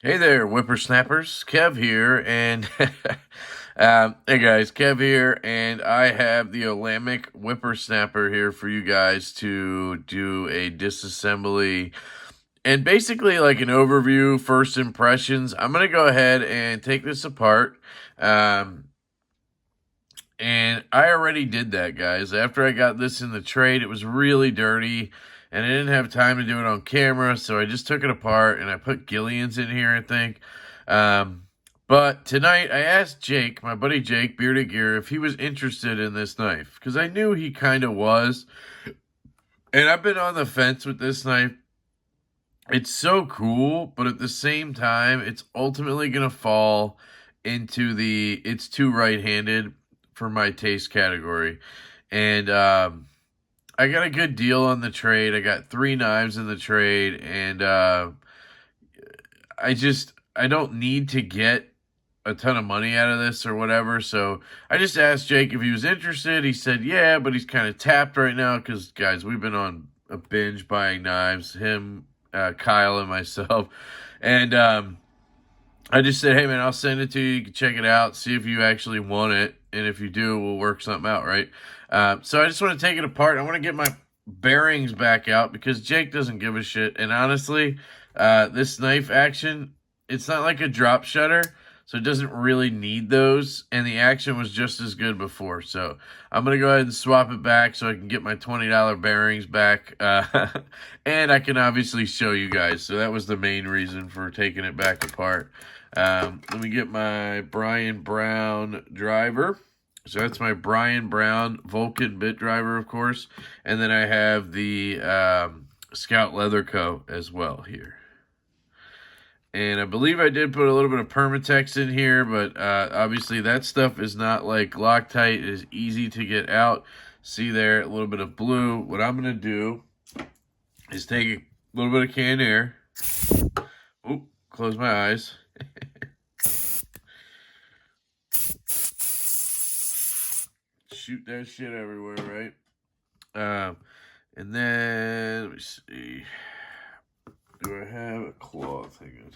Hey there, whippersnappers. Kev here, and hey guys, Kev here, and I have the Olamic whippersnapper here for you guys to do a disassembly and basically like an overview, first impressions. I'm gonna go ahead and take this apart, and I already did that, guys. After I got this in the trade, it was really dirty, and I didn't have time to do it on camera, so I just took it apart, and I put Gillian's in here, I think. But tonight, I asked Jake, my buddy Jake, Bearded Gear, if he was interested in this knife, because I knew he kind of was, and I've been on the fence with this knife. It's so cool, but at the same time, it's ultimately going to fall into the it's too right-handed for my taste category. And I got a good deal on the trade. I got 3 knives in the trade, and I don't need to get a ton of money out of this or whatever. So I just asked Jake if he was interested. He said, yeah, but he's kind of tapped right now because, guys, we've been on a binge buying knives, him, Kyle, and myself. And I just said, hey, man, I'll send it to you. You can check it out, see if you actually want it. And if you do, we'll work something out, right? So I just want to take it apart. I want to get my bearings back out because Jake doesn't give a shit. And honestly, this knife action, it's not like a drop shutter, so it doesn't really need those. And the action was just as good before. So I'm going to go ahead and swap it back so I can get my $20 bearings back. And I can obviously show you guys. So that was the main reason for taking it back apart. Let me get my Brian Brown driver. So that's my Brian Brown Vulcan bit driver, of course. And then I have the Scout Leather Co. as well here. And I believe I did put a little bit of Permatex in here, but obviously that stuff is not like Loctite. It is easy to get out. See there, a little bit of blue. What I'm going to do is take a little bit of canned air. Oop, close my eyes. Shoot that shit everywhere, right? And then, let me see. Do I have a cloth? Hang on.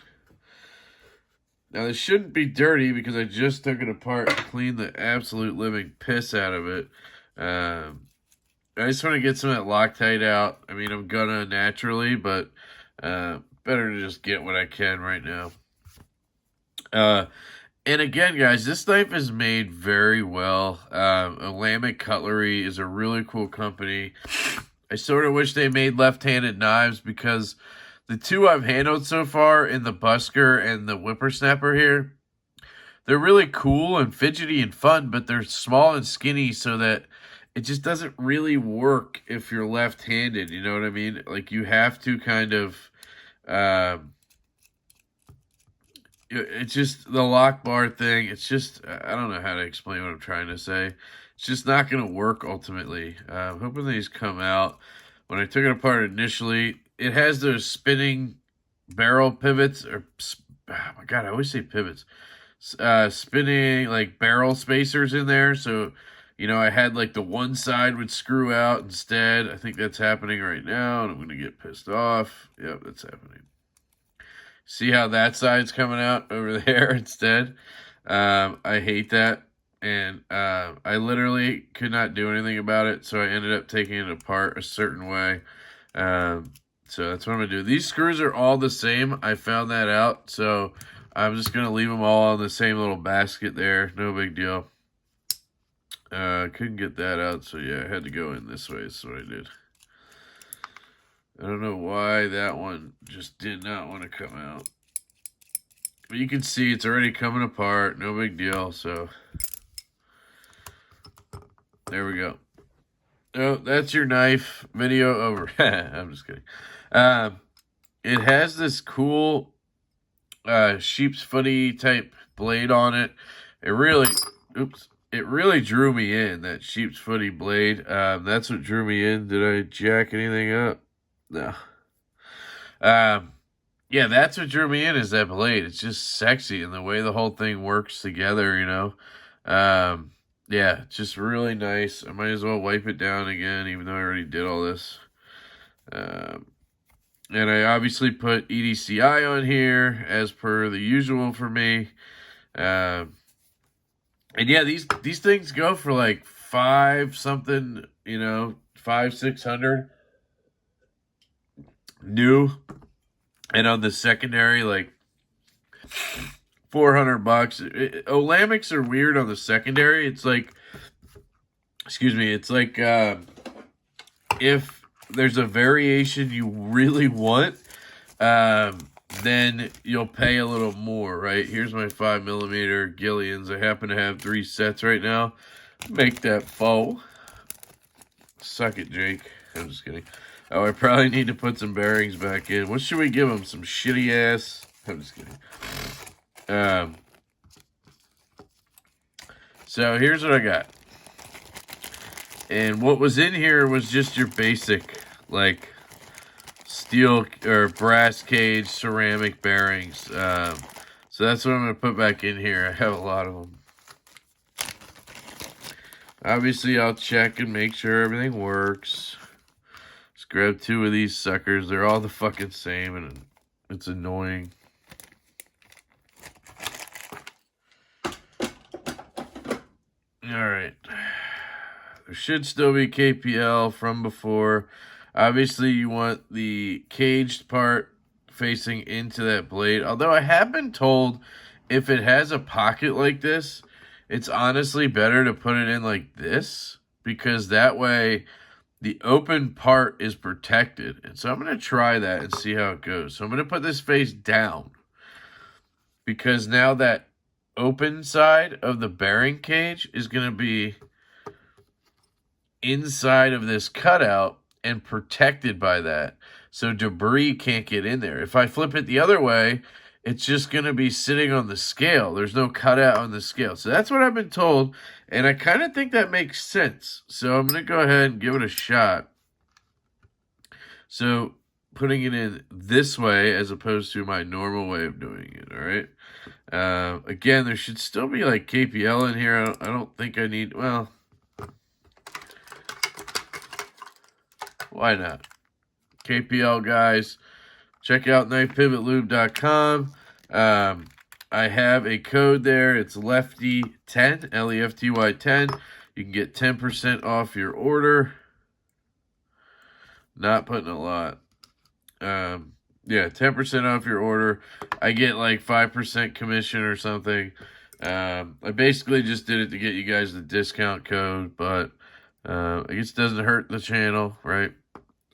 Now, this shouldn't be dirty because I just took it apart and cleaned the absolute living piss out of it. I just want to get some of that Loctite out. I mean, I'm gonna naturally, but better to just get what I can right now. And again, guys, this knife is made very well. Olamic Cutlery is a really cool company. I sort of wish they made left-handed knives because the two I've handled so far in the Busker and the Whippersnapper here, they're really cool and fidgety and fun, but they're small and skinny so that it just doesn't really work if you're left-handed, you know what I mean? Like, you have to kind of... it's just the lock bar thing. It's just, I don't know how to explain what I'm trying to say. It's just not going to work ultimately. I'm hoping these come out. When I took it apart initially, it has those spinning barrel pivots, or, oh my God, I always say pivots. Spinning like barrel spacers in there. So, you know, I had like the one side would screw out instead. I think that's happening right now, and I'm going to get pissed off. Yep, that's happening. See how that side's coming out over there instead? I hate that. And I literally could not do anything about it, so I ended up taking it apart a certain way. So that's what I'm going to do. These screws are all the same. I found that out, so I'm just going to leave them all in the same little basket there. No big deal. Couldn't get that out, so yeah, I had to go in this way. That's what I did. I don't know why that one just did not want to come out. But you can see it's already coming apart. No big deal. So there we go. Oh, that's your knife. Video over. I'm just kidding. It has this cool sheep's footy type blade on it. It really drew me in, that sheep's footy blade. That's what drew me in. Did I jack anything up? No. Yeah, that's what drew me in is that blade. It's just sexy and the way the whole thing works together, you know. Um, yeah, just really nice. I might as well wipe it down again, even though I already did all this. Um, and I obviously put EDCI on here as per the usual for me. Um, and yeah, these things go for like five something, you know, 500-600 new, and on the secondary like $400. Olamics are weird on the secondary. It's like, excuse me, it's like if there's a variation you really want, um, then you'll pay a little more, right? Here's my 5mm Gillians. I happen to have 3 sets right now. Make that faux. Suck it, Jake. I'm just kidding. Oh, I probably need to put some bearings back in. What should we give them? Some shitty ass? I'm just kidding. So here's what I got. And what was in here was just your basic, like, steel or brass cage ceramic bearings. So that's what I'm going to put back in here. I have a lot of them. Obviously, I'll check and make sure everything works. Just grab 2 of these suckers. They're all the fucking same, and it's annoying. Alright. There should still be KPL from before. Obviously, you want the caged part facing into that blade. Although I have been told if it has a pocket like this, it's honestly better to put it in like this, because that way the open part is protected. And so I'm going to try that and see how it goes. So I'm going to put this face down, because now that open side of the bearing cage is going to be inside of this cutout and protected by that, so debris can't get in there. If I flip it the other way, it's just going to be sitting on the scale. There's no cutout on the scale. So that's what I've been told, and I kind of think that makes sense. So I'm going to go ahead and give it a shot. So putting it in this way as opposed to my normal way of doing it, all right? Again, there should still be like KPL in here. I don't think I need, well, why not? KPL, guys. Check out knifepivotlube.com. I have a code there. It's Lefty10, Lefty 10. You can get 10% off your order. Not putting a lot. Yeah, 10% off your order. I get like 5% commission or something. I basically just did it to get you guys the discount code, but I guess it doesn't hurt the channel, right?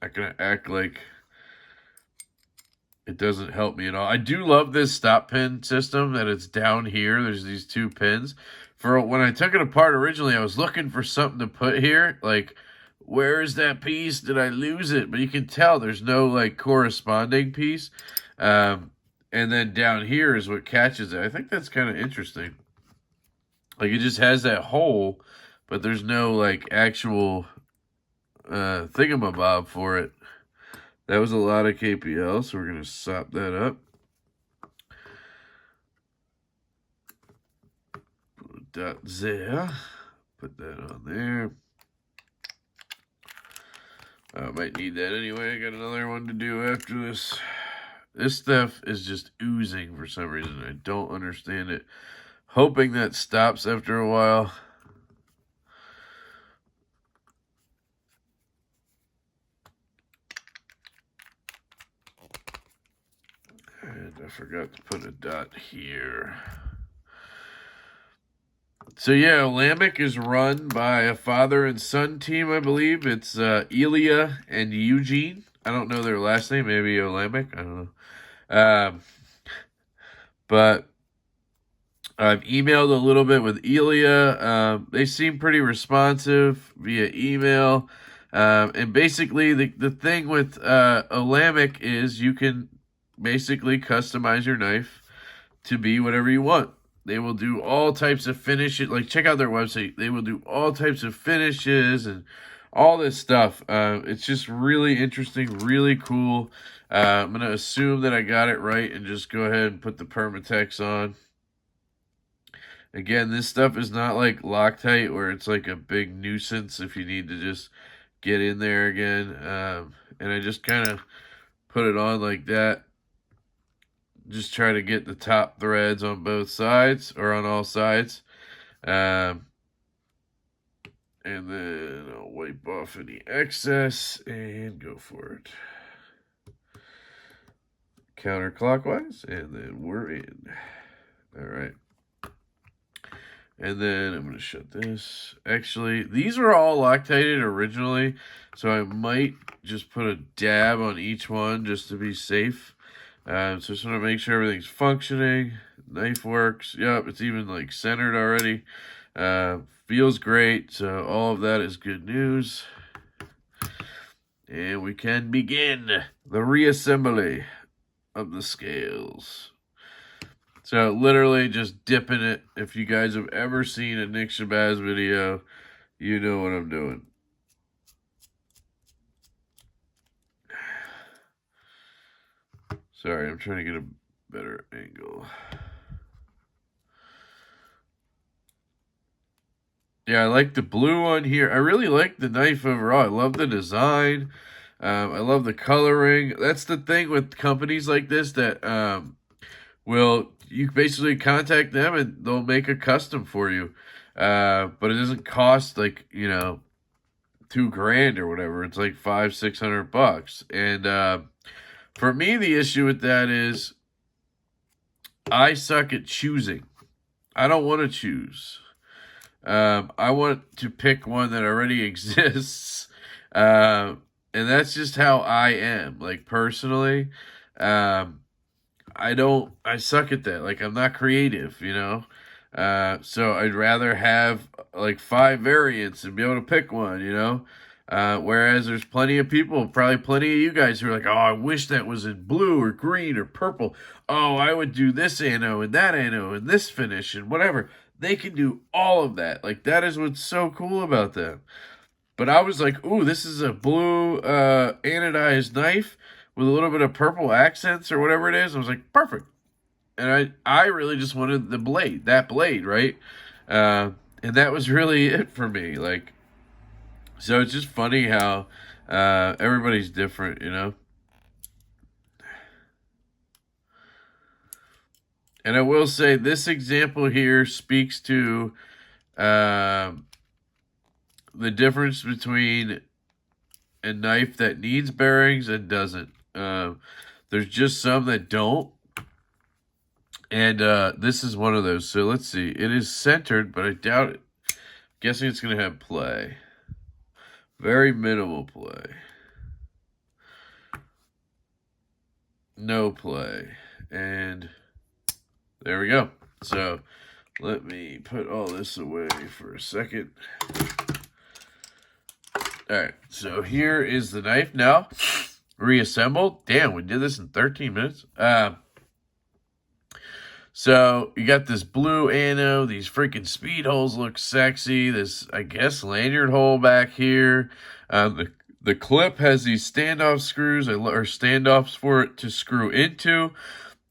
Not gonna act like it doesn't help me at all. I do love this stop pin system that it's down here. There's these 2 pins. For when I took it apart originally, I was looking for something to put here. Like, where is that piece? Did I lose it? But you can tell there's no like corresponding piece. And then down here is what catches it. I think that's kind of interesting. Like, it just has that hole, but there's no like actual thingamabob for it. That was a lot of KPL, so we're going to sop that up. Put a dot there. Put that on there. I might need that anyway. I got another one to do after this. This stuff is just oozing for some reason. I don't understand it. Hoping that stops after a while. And I forgot to put a dot here. So yeah, Olamic is run by a father and son team, I believe. It's Elia and Eugene. I don't know their last name. Maybe Olamic. I don't know. But I've emailed a little bit with Elia. They seem pretty responsive via email. And basically, the thing with Olamic is you can basically customize your knife to be whatever you want. They will do all types of finishes. Like, check out their website. They will do all types of finishes and all this stuff. It's just really interesting, really cool. I'm going to assume that I got it right and just go ahead and put the Permatex on. Again, this stuff is not like Loctite where it's like a big nuisance if you need to just get in there again. And I just kind of put it on like that. Just try to get the top threads on both sides or on all sides. And then I'll wipe off any excess and go for it. Counterclockwise, and then we're in. All right. And then I'm going to shut this. Actually, these are all Loctited originally, so I might just put a dab on each one just to be safe. So just want to make sure everything's functioning. Knife works. Yep, it's even like centered already. Feels great. So all of that is good news. And we can begin the reassembly of the scales. So literally just dipping it. If you guys have ever seen a Nick Shabazz video, you know what I'm doing. Sorry, I'm trying to get a better angle. Yeah, I like the blue one here. I really like the knife overall. I love the design. I love the coloring. That's the thing with companies like this that you basically contact them and they'll make a custom for you. But it doesn't cost like, $2,000 or whatever. It's like $500-600. And for me, the issue with that is I suck at choosing. I don't want to choose. I want to pick one that already exists. And that's just how I am. Like, personally, I suck at that. Like, I'm not creative, so I'd rather have like 5 variants and be able to pick one, whereas there's plenty of people, probably plenty of you guys who are like, oh, I wish that was in blue or green or purple. Oh, I would do this ano and that ano and this finish and whatever. They can do all of that. Like, that is what's so cool about them. But I was like, ooh, this is a blue anodized knife with a little bit of purple accents or whatever it is. I was like, perfect. And I really just wanted that blade, right? And that was really it for me. Like, so it's just funny how everybody's different, And I will say this example here speaks to the difference between a knife that needs bearings and doesn't. There's just some that don't. And this is one of those. So let's see. It is centered, but I doubt it. Guessing it's going to have play. Very minimal play. No play. And there we go. So let me put all this away for a second. All right. So here is the knife now. Reassembled. Damn, we did this in 13 minutes. So you got this blue ano. These freaking speed holes look sexy. This, I guess, lanyard hole back here. The clip has these standoff screws or standoffs for it to screw into.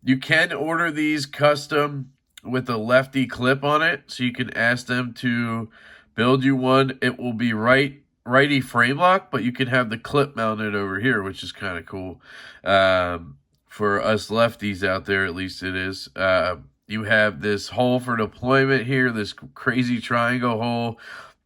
You can order these custom with a lefty clip on it, so you can ask them to build you one. It will be righty frame lock, but you can have the clip mounted over here, which is kind of cool. For us lefties out there, at least it is. You have this hole for deployment here, this crazy triangle hole.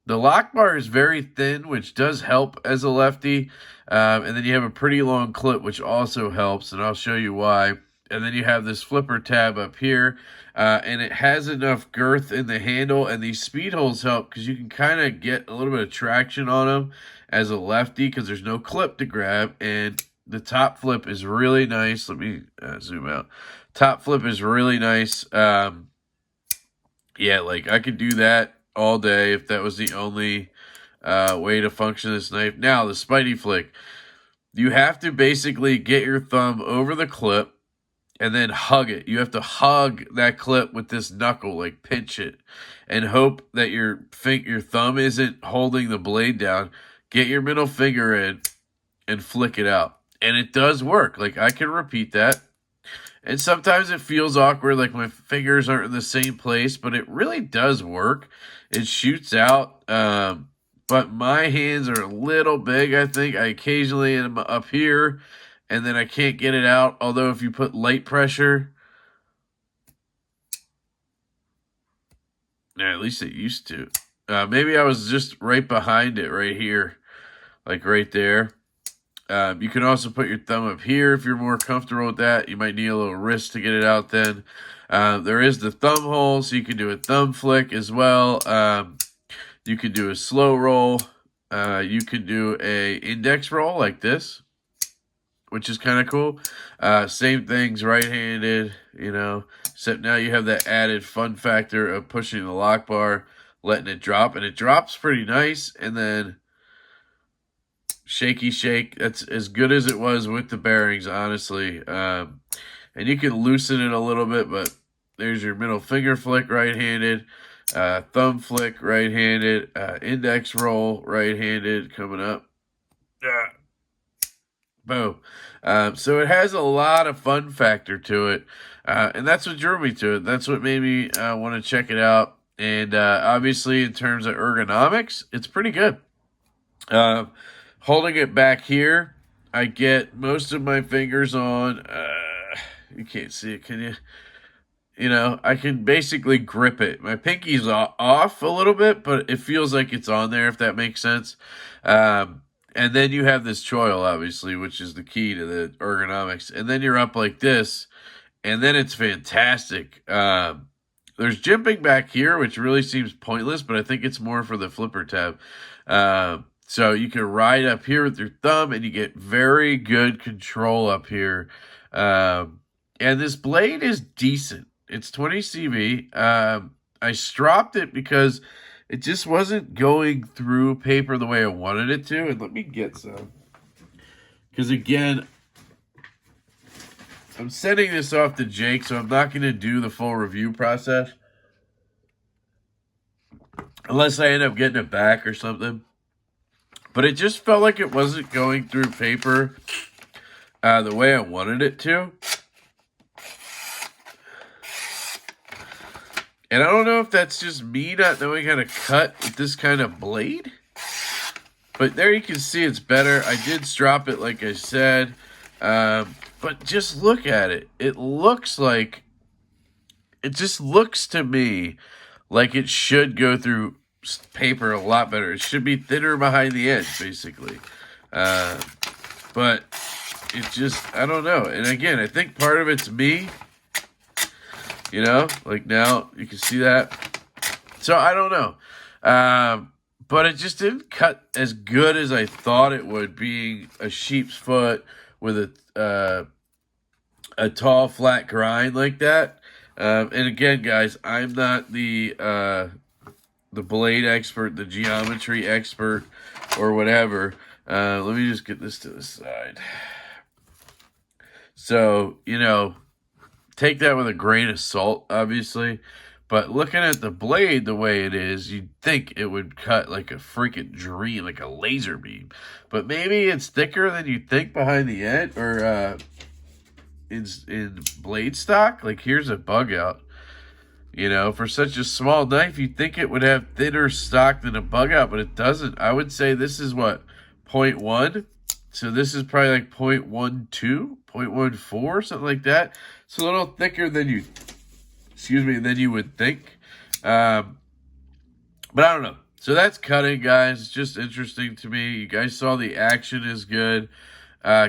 The lock bar is very thin, which does help as a lefty. And then you have a pretty long clip, which also helps, and I'll show you why. And then you have this flipper tab up here, and it has enough girth in the handle, and these speed holes help because you can kind of get a little bit of traction on them as a lefty because there's no clip to grab, and the top flip is really nice. Let me zoom out. Top flip is really nice. Yeah, like I could do that all day if that was the only way to function this knife. Now, the Spidey flick. You have to basically get your thumb over the clip and then hug it. You have to hug that clip with this knuckle, like pinch it, and hope that your thumb isn't holding the blade down. get your middle finger in, and flick it out. And it does work. Like, I can repeat that. And sometimes it feels awkward, like my fingers aren't in the same place, but it really does work. It shoots out. But my hands are a little big, I think. I occasionally am up here, and then I can't get it out. Although if you put light pressure, yeah, at least it used to. Maybe I was just right behind it, right here, like right there. You can also put your thumb up here if you're more comfortable with that. You might need a little wrist to get it out then. There is the thumb hole, so you can do a thumb flick as well. You can do a slow roll. You can do a index roll like this, which is kind of cool. Same things, right-handed, except now you have that added fun factor of pushing the lock bar, letting it drop, and it drops pretty nice, and then shaky shake. That's as good as it was with the bearings, honestly. And you can loosen it a little bit, but there's your middle finger flick, right-handed. Thumb flick, right-handed. Index roll, right-handed, coming up. Boom. So it has a lot of fun factor to it. And that's what drew me to it. That's what made me want to check it out. And obviously, in terms of ergonomics, it's pretty good. Holding it back here, I get most of my fingers on. You can't see it, can you? I can basically grip it. My pinky's off a little bit, but it feels like it's on there, if that makes sense. And then you have this choil, obviously, which is the key to the ergonomics. And then you're up like this, and then it's fantastic. There's jimping back here, which really seems pointless, but I think it's more for the flipper tab. So you can ride up here with your thumb, and you get very good control up here. And this blade is decent. It's 20 CV. I stropped it because it just wasn't going through paper the way I wanted it to. And let me get some. Because again, I'm sending this off to Jake, so I'm not going to do the full review process. Unless I end up getting it back or something. But it just felt like it wasn't going through paper the way I wanted it to. And I don't know if that's just me not knowing how to cut with this kind of blade. But there you can see it's better. I did strop it like I said. But just look at it. It just looks to me like it should go through paper a lot better. It should be thinner behind the edge, basically. But it just, I don't know. And again, I think part of it's me. Like now you can see that. So I don't know. But it just didn't cut as good as I thought it would, being a sheep's foot with a tall, flat grind like that. And again, guys, I'm not the blade expert, the geometry expert, or whatever. Let me just get this to the side. So, take that with a grain of salt, obviously. But looking at the blade the way it is, you'd think it would cut like a freaking dream, like a laser beam. But maybe it's thicker than you think behind the edge, or in blade stock. Like, here's a bug out. For such a small knife, you'd think it would have thinner stock than a bug out, but it doesn't. I would say this is what, 0.1? So this is probably like 0.12, 0.14, something like that. It's a little thicker than you would think. But I don't know. So that's cutting, guys. It's just interesting to me. You guys saw the action is good.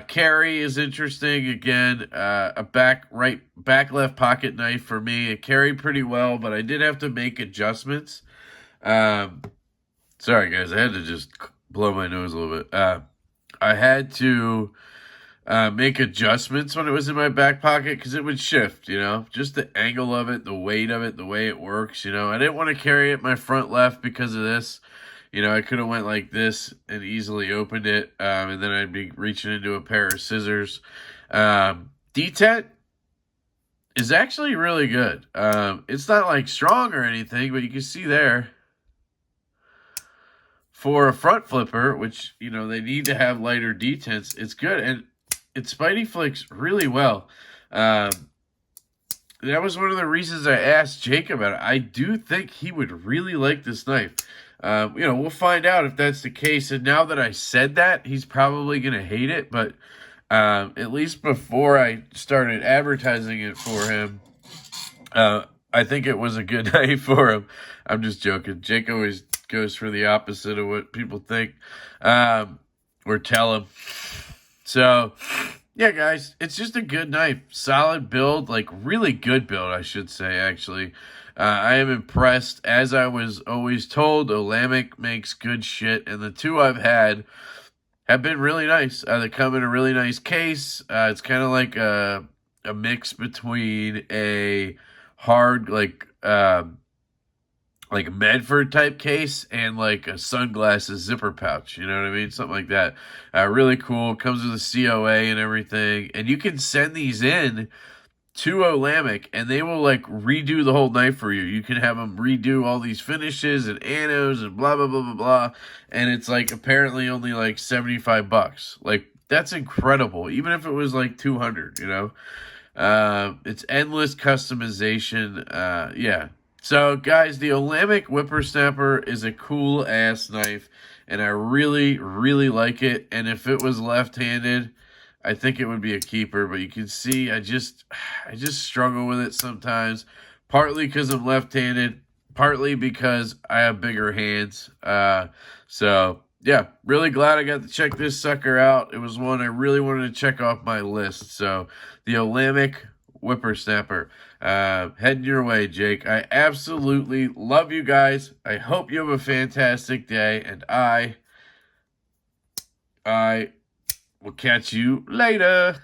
Carry is interesting. Again, a back left pocket knife for me. It carried pretty well, but I did have to make adjustments. Sorry, guys. I had to just blow my nose a little bit. I had to make adjustments when it was in my back pocket because it would shift, just the angle of it, the weight of it, the way it works, I didn't want to carry it my front left because of this. I could have went like this and easily opened it, and then I'd be reaching into a pair of scissors. Detent is actually really good. It's not like strong or anything, but you can see there. for a front flipper, which, you know, they need to have lighter detents, it's good. And it Spidey flicks really well. Um, that was one of the reasons I asked Jake about it. I do think he would really like this knife. You know, we'll find out if that's the case. And now that I said that, he's probably going to hate it. But at least before I started advertising it for him, I think it was a good knife for him. I'm just joking. Jake always goes for the opposite of what people think or tell him. So, yeah, guys, it's just a good knife. Solid build, like really good build, I should say, actually. I am impressed. As I was always told, Olamic makes good shit, and the two I've had have been really nice. They come in a really nice case. It's kind of like a mix between a hard, like a Medford type case and like a sunglasses zipper pouch. You know what I mean? Something like that. Really cool. Comes with a COA and everything. And you can send these in to Olamic and they will like redo the whole knife for you. You can have them redo all these finishes and anodes and blah, blah, blah, blah, blah. And it's like apparently only like $75. Like that's incredible. Even if it was like 200, you know? It's endless customization. Yeah. So, guys, the Olamic Whippersnapper is a cool-ass knife, and I really, really like it. And if it was left-handed, I think it would be a keeper. But you can see I just struggle with it sometimes, partly because I'm left-handed, partly because I have bigger hands. So, yeah, really glad I got to check this sucker out. It was one I really wanted to check off my list. So, the Olamic Whippersnapper. Heading your way, Jake. I absolutely love you guys. I hope you have a fantastic day, and I will catch you later.